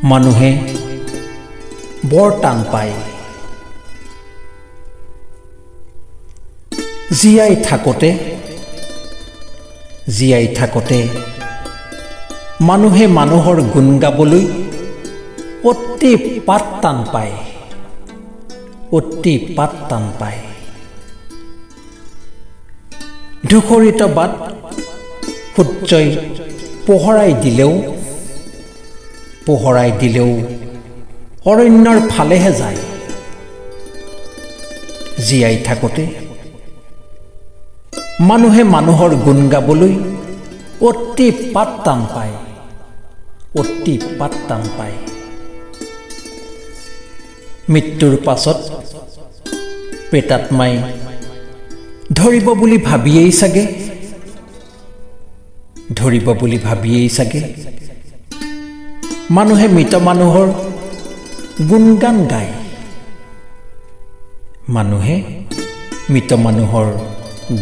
মানুহে বৰ টান পায় জীয়াই থাকোঁতে মানুহে মানুহৰ গুণ গাবলৈ অতি পাত টান পায় ধূসৰিত বাট সূৰ্যই পোহৰাই দিলেও অৰণ্যৰ ফালেহে যায় জীয়াই থাকোঁতে মানুহে মানুহৰ গুণ গাবলৈ অতি পাত টান পায় মৃত্যুৰ পাছত প্ৰেতাত্মাই ধৰিব বুলি ভাবিয়েই চাগে মানুহে মৃত মানুহৰ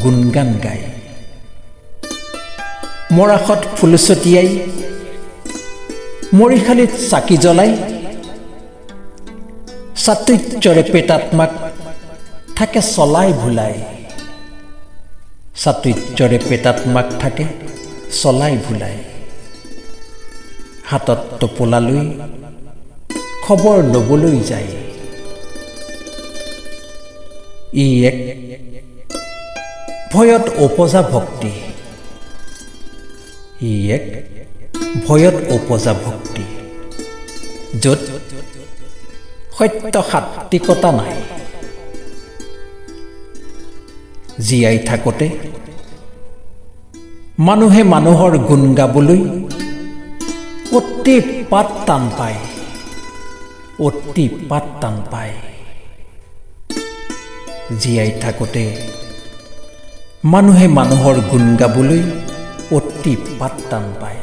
গুণগান গায় মৰাশত ফুল ছটিয়াই মৰিশালিত চাকি জ্বলাই চাতুৰ্যৰে প্ৰেতাত্মাক থাকে চলাই ভুলাই হাতত টোপোলা লৈ খবৰ ল'বলৈ যায় ই এক ভয়ত উপজা ভক্তি য'ত সত্য সাত্বিকতা নাই জীয়াই থাকোঁতে মানুহে মানুহৰ গুণ গাবলৈ অতি পাত টান পায় জীয়াই থাকোঁতে মানুহে মানুহৰ গুণ গাবলৈ অতি পাত টান পায়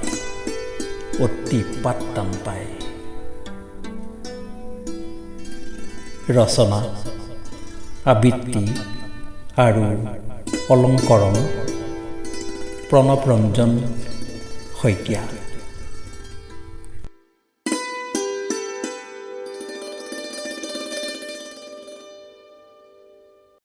ৰচনা আবৃত্তি আৰু অলংকৰণ প্ৰণৱ ৰঞ্জন শইকীয়া।